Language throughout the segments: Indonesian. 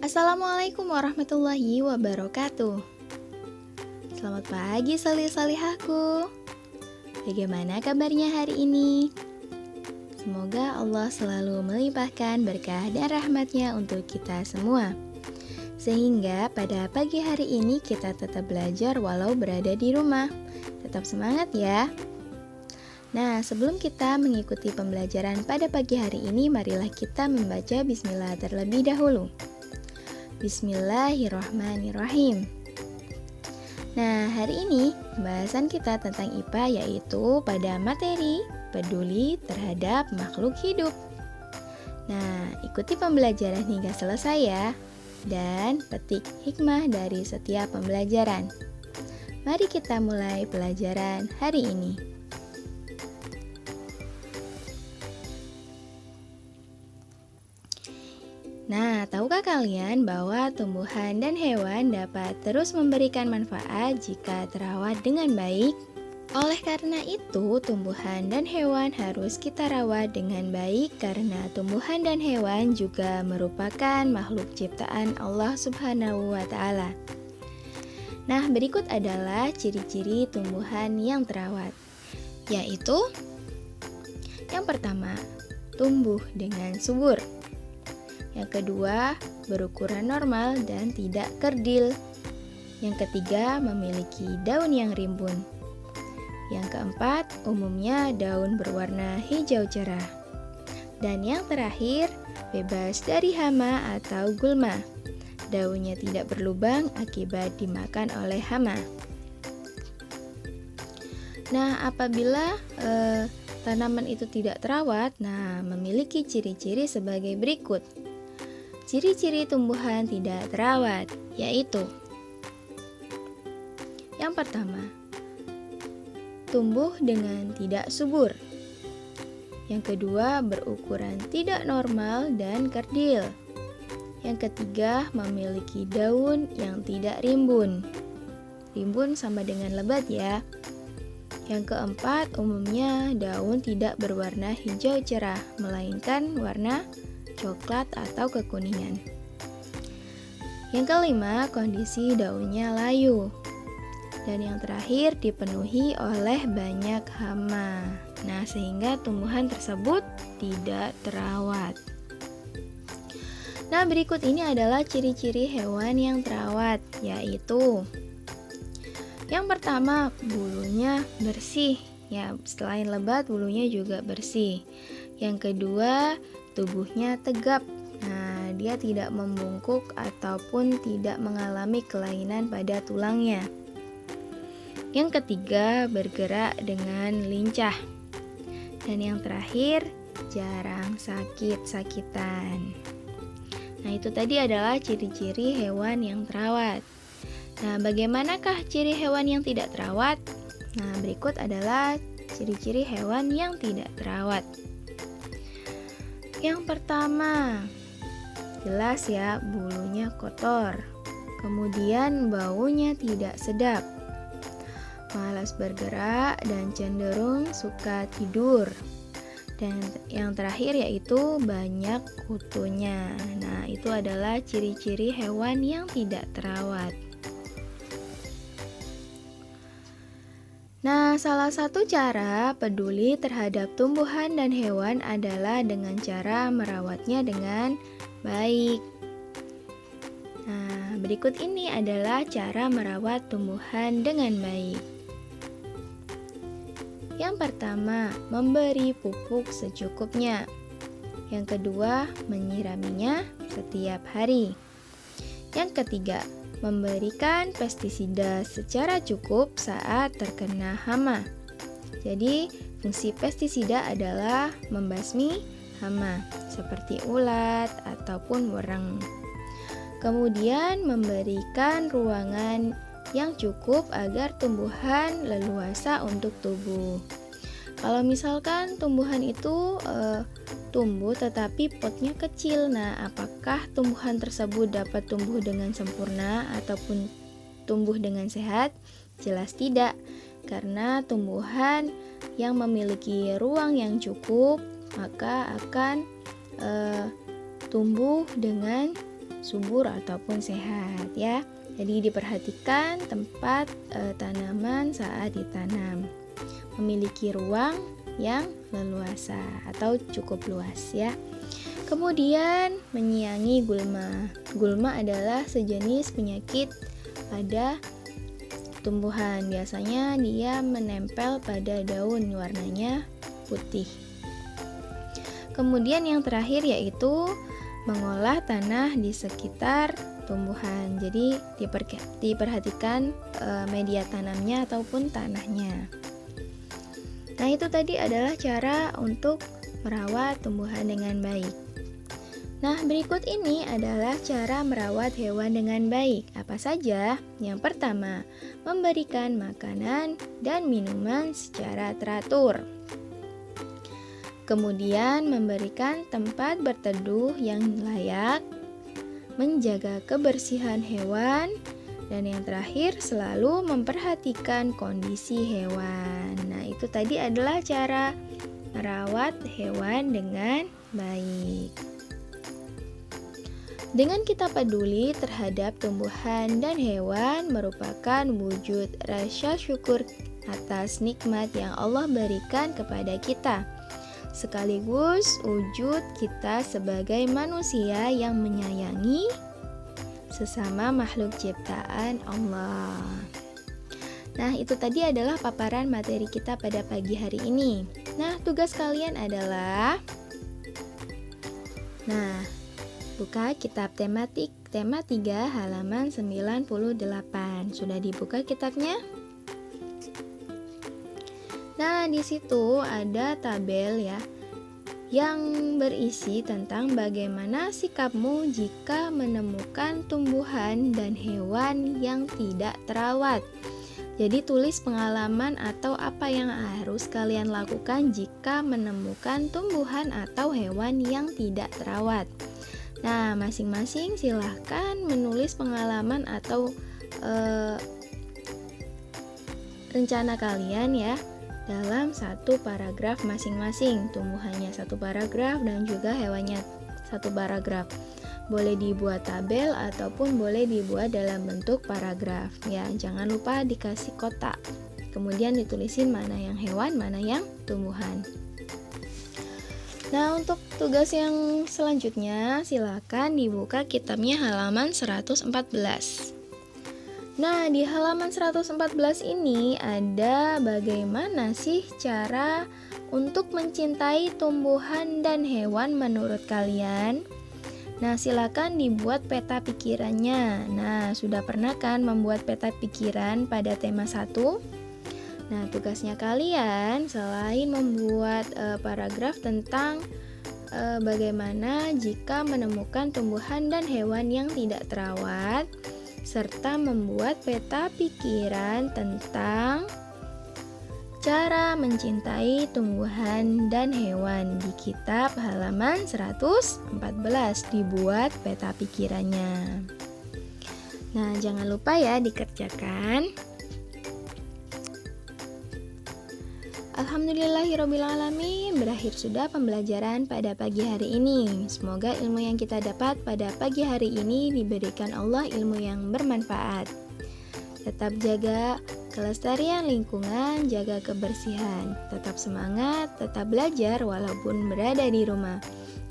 Assalamualaikum warahmatullahi wabarakatuh. Selamat pagi salih-salihahku. Bagaimana kabarnya hari ini? Semoga Allah selalu melimpahkan berkah dan rahmatnya untuk kita semua, sehingga pada pagi hari ini kita tetap belajar walau berada di rumah. Tetap semangat ya. Nah, sebelum kita mengikuti pembelajaran pada pagi hari ini, marilah kita membaca bismillah terlebih dahulu. Bismillahirrahmanirrahim. Nah, hari ini pembahasan kita tentang IPA yaitu pada materi peduli terhadap makhluk hidup. Nah, ikuti pembelajaran hingga selesai ya, dan petik hikmah dari setiap pembelajaran. Mari kita mulai pelajaran hari ini. Nah, tahukah kalian bahwa tumbuhan dan hewan dapat terus memberikan manfaat jika terawat dengan baik? Oleh karena itu, tumbuhan dan hewan harus kita rawat dengan baik karena tumbuhan dan hewan juga merupakan makhluk ciptaan Allah Subhanahu wa Ta'ala. Nah, berikut adalah ciri-ciri tumbuhan yang terawat, yaitu yang pertama, tumbuh dengan subur. Yang kedua, berukuran normal dan tidak kerdil. Yang ketiga, memiliki daun yang rimbun. Yang keempat, umumnya daun berwarna hijau cerah. Dan yang terakhir, bebas dari hama atau gulma. Daunnya tidak berlubang akibat dimakan oleh hama. Nah, apabila tanaman itu tidak terawat, memiliki ciri-ciri sebagai berikut. Ciri-ciri tumbuhan tidak terawat, yaitu yang pertama, tumbuh dengan tidak subur. Yang kedua, berukuran tidak normal dan kerdil. Yang ketiga, memiliki daun yang tidak rimbun. Rimbun sama dengan lebat ya. Yang keempat, umumnya daun tidak berwarna hijau cerah, melainkan warna coklat atau kekuningan. Yang kelima, kondisi daunnya layu. Dan yang terakhir, dipenuhi oleh banyak hama. Nah, sehingga tumbuhan tersebut tidak terawat. Nah, berikut ini adalah ciri-ciri hewan yang terawat, yaitu yang pertama, bulunya bersih. Ya, selain lebat, bulunya juga bersih. Yang kedua, tubuhnya tegap. Nah, dia tidak membungkuk ataupun tidak mengalami kelainan pada tulangnya. Yang ketiga, bergerak dengan lincah. Dan yang terakhir, jarang sakit-sakitan. Nah, itu tadi adalah ciri-ciri hewan yang terawat. Nah, bagaimanakah ciri hewan yang tidak terawat? Nah, berikut adalah ciri-ciri hewan yang tidak terawat. Yang pertama, jelas ya, bulunya kotor. Kemudian baunya tidak sedap. Malas bergerak dan cenderung suka tidur. Dan yang terakhir yaitu banyak kutunya. Nah, itu adalah ciri-ciri hewan yang tidak terawat. Nah, salah satu cara peduli terhadap tumbuhan dan hewan adalah dengan cara merawatnya dengan baik. Nah, berikut ini adalah cara merawat tumbuhan dengan baik. Yang pertama, memberi pupuk secukupnya. Yang kedua, menyiraminya setiap hari. Yang ketiga, memberikan pestisida secara cukup saat terkena hama. Jadi, fungsi pestisida adalah membasmi hama seperti ulat ataupun wereng. Kemudian, memberikan ruangan yang cukup agar tumbuhan leluasa untuk tumbuh. Kalau misalkan tumbuhan itu tumbuh tetapi potnya kecil, nah apakah tumbuhan tersebut dapat tumbuh dengan sempurna ataupun tumbuh dengan sehat? Jelas tidak, karena tumbuhan yang memiliki ruang yang cukup maka akan tumbuh dengan subur ataupun sehat ya. Jadi diperhatikan tempat tanaman saat ditanam. Memiliki ruang yang leluasa atau cukup luas ya. Kemudian menyiangi gulma. Gulma adalah sejenis penyakit pada tumbuhan. Biasanya dia menempel pada daun, warnanya putih. Kemudian yang terakhir yaitu mengolah tanah di sekitar tumbuhan. Jadi diperhatikan media tanamnya ataupun tanahnya. Nah, itu tadi adalah cara untuk merawat tumbuhan dengan baik. Nah, berikut ini adalah cara merawat hewan dengan baik. Apa saja? Yang pertama, memberikan makanan dan minuman secara teratur. Kemudian, memberikan tempat berteduh yang layak, menjaga kebersihan hewan, dan yang terakhir, selalu memperhatikan kondisi hewan. Nah, itu tadi adalah cara merawat hewan dengan baik. Dengan kita peduli terhadap tumbuhan dan hewan merupakan wujud rasa syukur atas nikmat yang Allah berikan kepada kita. Sekaligus wujud kita sebagai manusia yang menyayangi sesama makhluk ciptaan Allah. Nah, itu tadi adalah paparan materi kita pada pagi hari ini. Nah, tugas kalian adalah buka kitab tematik tema 3 halaman 98. Sudah dibuka kitabnya? Nah, di situ ada tabel ya yang berisi tentang bagaimana sikapmu jika menemukan tumbuhan dan hewan yang tidak terawat. Jadi tulis pengalaman atau apa yang harus kalian lakukan jika menemukan tumbuhan atau hewan yang tidak terawat. Nah, masing-masing silahkan menulis pengalaman atau rencana kalian ya dalam satu paragraf masing-masing. Tumbuhannya satu paragraf dan juga hewannya satu paragraf. Boleh dibuat tabel ataupun boleh dibuat dalam bentuk paragraf ya. Jangan lupa dikasih kotak. Kemudian ditulisin mana yang hewan, mana yang tumbuhan. Nah, untuk tugas yang selanjutnya silakan dibuka kitabnya halaman 114. Nah, di halaman 114 ini ada bagaimana sih cara untuk mencintai tumbuhan dan hewan menurut kalian? Nah, silakan dibuat peta pikirannya. Nah, sudah pernah kan membuat peta pikiran pada tema 1? Nah, tugasnya kalian selain membuat paragraf tentang bagaimana jika menemukan tumbuhan dan hewan yang tidak terawat, serta membuat peta pikiran tentang cara mencintai tumbuhan dan hewan di kitab halaman 114. Dibuat peta pikirannya. Nah, jangan lupa ya dikerjakan. Alhamdulillahirrabbilalamin, berakhir sudah pembelajaran pada pagi hari ini. Semoga ilmu yang kita dapat pada pagi hari ini diberikan Allah ilmu yang bermanfaat. Tetap jaga kelestarian lingkungan, jaga kebersihan. Tetap semangat, tetap belajar walaupun berada di rumah.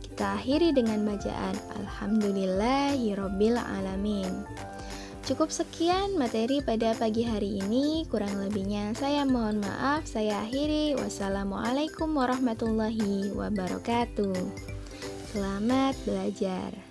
Kita akhiri dengan bacaan Alhamdulillahirrabbilalamin. Cukup sekian materi pada pagi hari ini, kurang lebihnya saya mohon maaf, saya akhiri. Wassalamualaikum warahmatullahi wabarakatuh. Selamat belajar.